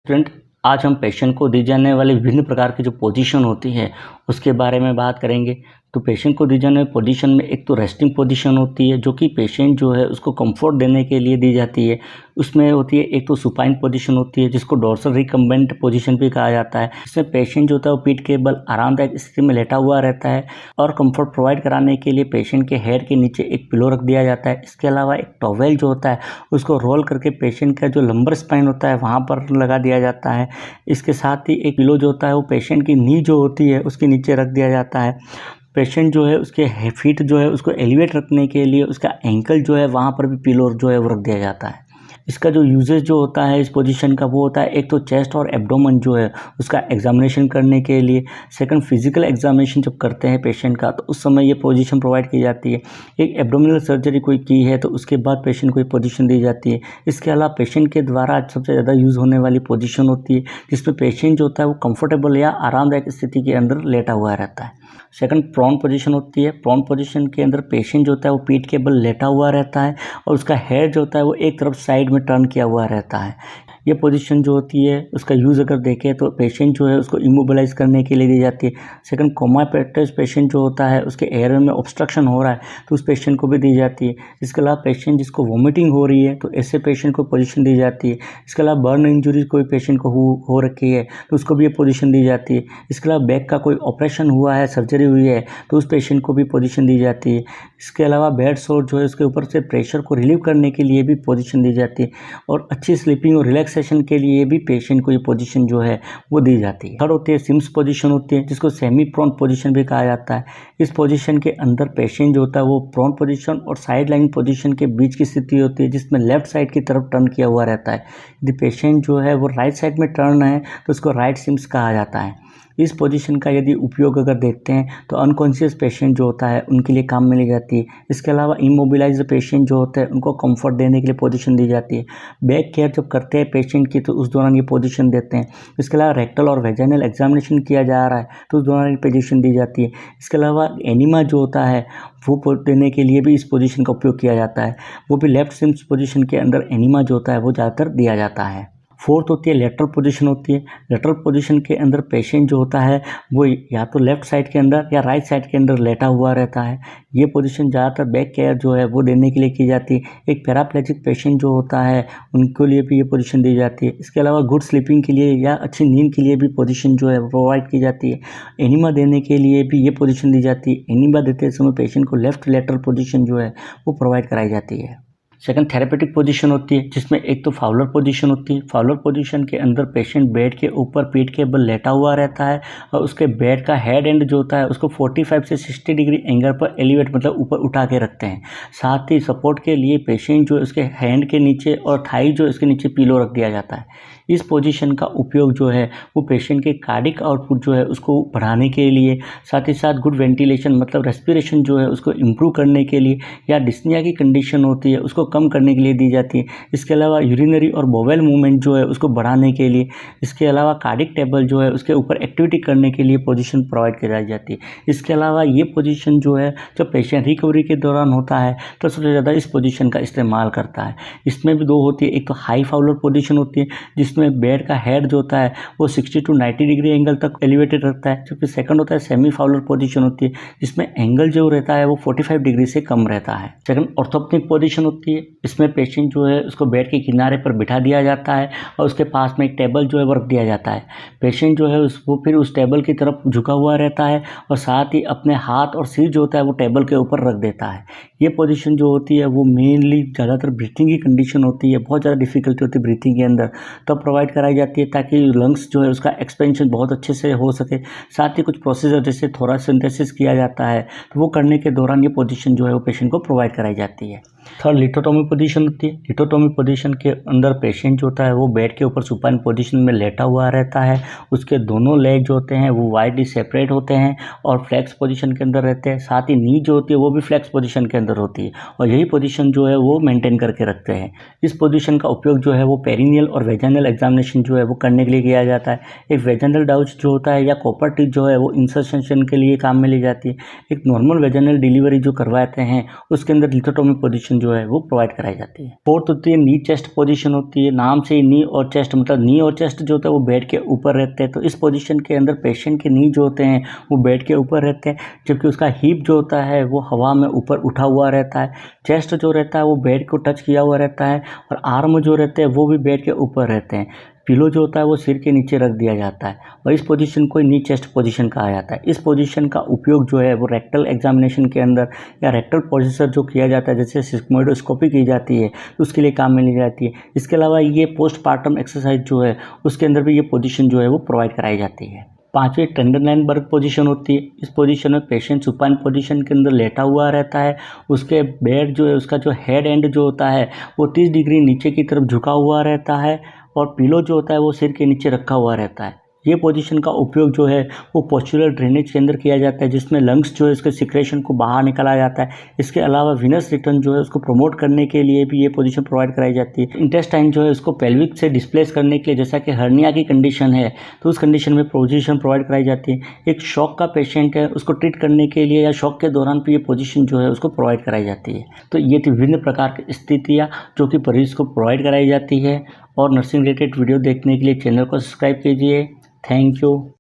Student, आज हम patient को दी जाने वाली विभिन्न प्रकार की जो पोजीशन होती है उसके बारे में बात करेंगे। तो पेशेंट को दी जाने वाली पोजीशन में एक तो रेस्टिंग पोजीशन होती है जो कि पेशेंट जो है उसको कंफर्ट देने के लिए दी जाती है। उसमें होती है एक तो सुपाइन पोजीशन होती है जिसको डोर्सल रिकम्बेंट पोजीशन भी कहा जाता है। इसमें पेशेंट जो होता है वो पीठ के बल आरामदायक स्थिति में लेटा हुआ रहता है और कंफर्ट प्रोवाइड कराने के लिए पेशेंट के हेड के नीचे एक पिलो रख दिया जाता है। इसके अलावा एक टॉवेल जो होता है उसको रोल करके पेशेंट का जो लंबर स्पाइन होता है वहाँ पर लगा दिया जाता है। इसके साथ ही एक पिलो जो होता है वो पेशेंट की नी जो होती है उसके नीचे रख दिया जाता है। पेशेंट जो है उसके फीट जो है उसको एलिवेट रखने के लिए उसका एंकल जो है वहाँ पर भी पिलो जो है वो रख दिया जाता है। इसका जो यूजेज जो होता है इस पोजीशन का वो होता है एक तो चेस्ट और एब्डोमेन जो है उसका एग्जामिनेशन करने के लिए। सेकंड, फिजिकल एग्जामिनेशन जब करते हैं पेशेंट का तो उस समय ये पोजीशन प्रोवाइड की जाती है। एक एब्डोमिनल सर्जरी कोई की है तो उसके बाद पेशेंट को ये पोजीशन दी जाती है। इसके अलावा पेशेंट के द्वारा सबसे ज़्यादा यूज़ होने वाली पोजीशन होती है जिसमें पेशेंट जो होता है वो कंफर्टेबल या आरामदायक स्थिति के अंदर लेटा हुआ रहता है। सेकंड, प्रोन पोजीशन होती है। प्रोन पोजीशन के अंदर पेशेंट जो होता है वो पीठ के बल लेटा हुआ रहता है और उसका हेड जो होता है वो एक तरफ साइड में टर्न किया हुआ रहता है। ये पोजीशन जो होती है उसका यूज़ अगर देखें तो पेशेंट जो है उसको इमोबिलाइज करने के लिए दी जाती है। सेकंड, कोमा पेशेंट जो होता है उसके एयरवे में ऑब्स्ट्रक्शन हो रहा है तो उस पेशेंट को भी दी जाती है। इसके अलावा पेशेंट जिसको वोमिटिंग हो रही है तो ऐसे पेशेंट को पोजीशन दी जाती है। इसके अलावा बर्न इंजरी कोई पेशेंट को हो रखी है तो उसको भी ये पोजीशन दी जाती है। इसके अलावा बैक का कोई ऑपरेशन हुआ है, सर्जरी हुई है तो उस पेशेंट को भी पोजीशन दी जाती है। इसके अलावा बेड सोर जो है उसके ऊपर से प्रेशर को रिलीव करने के लिए भी पोजीशन दी जाती है और अच्छी स्लीपिंग और रिलैक्सेशन के लिए भी पेशेंट को ये पोजीशन जो है वो दी जाती है। थर्ड होती है सिम्स पोजीशन होती है जिसको सेमी प्रोन पोजीशन भी कहा जाता है। इस पोजीशन के अंदर पेशेंट जो होता है वो प्रोन पोजीशन और साइड लाइन पोजीशन के बीच की स्थिति होती है जिसमें लेफ्ट साइड की तरफ टर्न किया हुआ रहता है। यदि पेशेंट जो है वो राइट साइड में टर्न है तो उसको राइट सिम्स कहा जाता है। इस पोजीशन का यदि उपयोग अगर देखते हैं तो अनकॉन्शियस पेशेंट जो होता है उनके लिए काम में ली जाती है। इसके अलावा इमोबिलाइज्ड पेशेंट जो होते हैं उनको कंफर्ट देने के लिए पोजीशन दी जाती है। बैक केयर जब करते हैं पेशेंट की तो उस दौरान ये पोजीशन देते हैं। इसके अलावा रेक्टल और वेजाइनल एग्जामिनेशन किया जा रहा है तो उस दौरान ये पोजीशन दी जाती है। इसके अलावा एनिमा जो होता है वो देने के लिए भी इस पोजीशन का उपयोग किया जाता है। वो भी लेफ्ट सिम्स पोजीशन के अंदर एनिमा जो होता है वो ज़्यादातर दिया जाता है। फोर्थ होती है लेटरल पोजीशन होती है। लेटरल पोजीशन के अंदर पेशेंट जो होता है वो या तो लेफ्ट साइड के अंदर या राइट साइड के अंदर लेटा हुआ रहता है। ये पोजीशन ज़्यादातर बैक केयर जो है वो देने के लिए की जाती है। एक पैराप्लेजिक पेशेंट जो होता है उनके लिए भी ये पोजीशन दी जाती है। इसके अलावा गुड स्लीपिंग के लिए या अच्छी नींद के लिए भी पोजीशन जो है प्रोवाइड की जाती है। एनिमा देने के लिए भी ये पोजीशन दी जाती है। एनिमा देते समय पेशेंट को लेफ्ट लेटरल पोजीशन जो है वो प्रोवाइड कराई जाती है। सेकंड, थेरेपेटिक पोजीशन होती है जिसमें एक तो फाउलर पोजीशन होती है। फाउलर पोजीशन के अंदर पेशेंट बेड के ऊपर पीठ के बल लेटा हुआ रहता है और उसके बेड का हेड एंड जो होता है उसको 45 से 60 डिग्री एंगल पर एलिवेट मतलब ऊपर उठा के रखते हैं। साथ ही सपोर्ट के लिए पेशेंट जो उसके हैंड के नीचे और थाई जो इसके नीचे पिलो रख दिया जाता है। इस पोजीशन का उपयोग जो है वो पेशेंट के कार्डिक आउटपुट जो है उसको बढ़ाने के लिए, साथ ही साथ गुड वेंटिलेशन मतलब रेस्पिरेशन जो है उसको इम्प्रूव करने के लिए या डिस्निया की कंडीशन होती है उसको कम करने के लिए दी जाती है। इसके अलावा यूरिनरी और बोवेल मूवमेंट जो है उसको बढ़ाने के लिए, इसके अलावा कार्डिक टेबल जो है उसके ऊपर एक्टिविटी करने के लिए पोजीशन प्रोवाइड कराई जाती है। इसके अलावा ये पोजीशन जो है जब पेशेंट रिकवरी के दौरान होता है तो सबसे ज़्यादा इस पोजीशन का इस्तेमाल करता है। इसमें भी दो होती है, एक तो हाई फाउलर पोजीशन होती है जिसमें बेड का हेड जो होता है वो 60 to 90 डिग्री एंगल तक एलिवेटेड रखता है। जबकि सेकंड होता है सेमी फाउलर पोजीशन होती है जिसमें एंगल जो रहता है वो 45 डिग्री से कम रहता है। सेकंड, ऑर्थोपेडिक पोजीशन होती है। इसमें पेशेंट जो है उसको बेड के किनारे पर बिठा दिया जाता है और उसके पास में एक टेबल जो है वो रख दिया जाता है। पेशेंट जो है वो फिर उस टेबल की तरफ झुका हुआ रहता है और साथ ही अपने हाथ और सिर जो होता है वो टेबल के ऊपर रख देता है। ये पोजीशन जो होती है वो मेनली ज़्यादातर ब्रीथिंग की कंडीशन होती है, बहुत ज़्यादा डिफिकल्टी होती है ब्रीथिंग के अंदर, तब प्रोवाइड कराई जाती है ताकि लंग्स जो है उसका एक्सपेंशन बहुत अच्छे से हो सके। साथ ही कुछ प्रोसीजर जैसे थोरासिंथेसिस किया जाता है तो वो करने के दौरान ये पोजीशन जो है वो पेशेंट को प्रोवाइड कराई जाती है। थर्ड, लिथोटोमी पोजीशन होती है। लिथोटोमी पोजीशन के अंदर पेशेंट जो होता है वो बेड के ऊपर सुपाइन पोजीशन में लेटा हुआ रहता है। उसके दोनों लेग जो होते हैं वो वाइडली सेपरेट होते हैं और फ्लेक्स पोजीशन के अंदर रहते हैं। साथ ही नी जो होती है वो भी फ्लेक्स पोजीशन के अंदर अंदर होती है और यही पोजीशन जो है वो मेंटेन करके रखते हैं। इस पोजीशन का उपयोग जो है वो पेरिनियल और वेजाइनल एग्जामिनेशन जो है वो करने के लिए किया जाता है। एक वेजाइनल डाउच जो होता है या कॉपर टिप जो है वो इंसर्शन के लिए काम में ली जाती है। एक नॉर्मल वेजाइनल डिलीवरी जो करवाते हैं उसके अंदर लिथोटोमी पोजीशन जो है वो प्रोवाइड कराई जाती है। फोर्थ होती है नी चेस्ट पोजीशन होती है। नाम से ही नी और चेस्ट, मतलब नी और चेस्ट जो होता है वो बेड के ऊपर रहते हैं। तो इस पोजीशन के अंदर पेशेंट के नी जो होते हैं वो बेड के ऊपर रहते हैं, जबकि उसका हिप जो होता है वो हवा में ऊपर उठा हुआ रहता है। चेस्ट जो रहता है वो बेड को टच किया हुआ रहता है और आर्म जो रहते हैं वो भी बेड के ऊपर रहते हैं। पिलो जो होता है वो सिर के नीचे रख दिया जाता है और इस पोजीशन को नी चेस्ट पोजीशन कहा जाता है। इस पोजीशन का उपयोग जो है वो रेक्टल एग्जामिनेशन के अंदर या रेक्टल प्रोसीजर जो किया जाता है, जैसे सिग्मोइडोस्कोपी की जाती है, उसके लिए काम में ली जाती है। इसके अलावा ये पोस्टपार्टम एक्सरसाइज जो है उसके अंदर भी ये पोजीशन जो है वो प्रोवाइड कराई जाती है। पांचवी टेंडरलाइन बर्ग पोजीशन होती है। इस पोजीशन में पेशेंट सुपाइन पोजीशन के अंदर लेटा हुआ रहता है। उसके बेड जो है, उसका जो हेड एंड जो होता है वो 30 डिग्री नीचे की तरफ झुका हुआ रहता है और पिलो जो होता है वो सिर के नीचे रखा हुआ रहता है। ये पोजीशन का उपयोग जो है वो पोस्चुरल ड्रेनेज के अंदर किया जाता है, जिसमें लंग्स जो है इसके सिक्रेशन को बाहर निकाला जाता है। इसके अलावा विनस रिटर्न जो है उसको प्रमोट करने के लिए भी ये पोजीशन प्रोवाइड कराई जाती है। इंटेस्टाइन जो है उसको पेल्विक से डिस्प्लेस करने के लिए, जैसा कि हर्निया की कंडीशन है तो उस कंडीशन में पोजीशन प्रोवाइड कराई जाती है। एक शॉक का पेशेंट है उसको ट्रीट करने के लिए या शॉक के दौरान भी ये पोजीशन जो है उसको प्रोवाइड कराई जाती है। तो ये थी विभिन्न प्रकार की स्थितियाँ जो कि मरीज को प्रोवाइड कराई जाती है। और नर्सिंग रिलेटेड वीडियो देखने के लिए चैनल को सब्सक्राइब कीजिए। Thank you.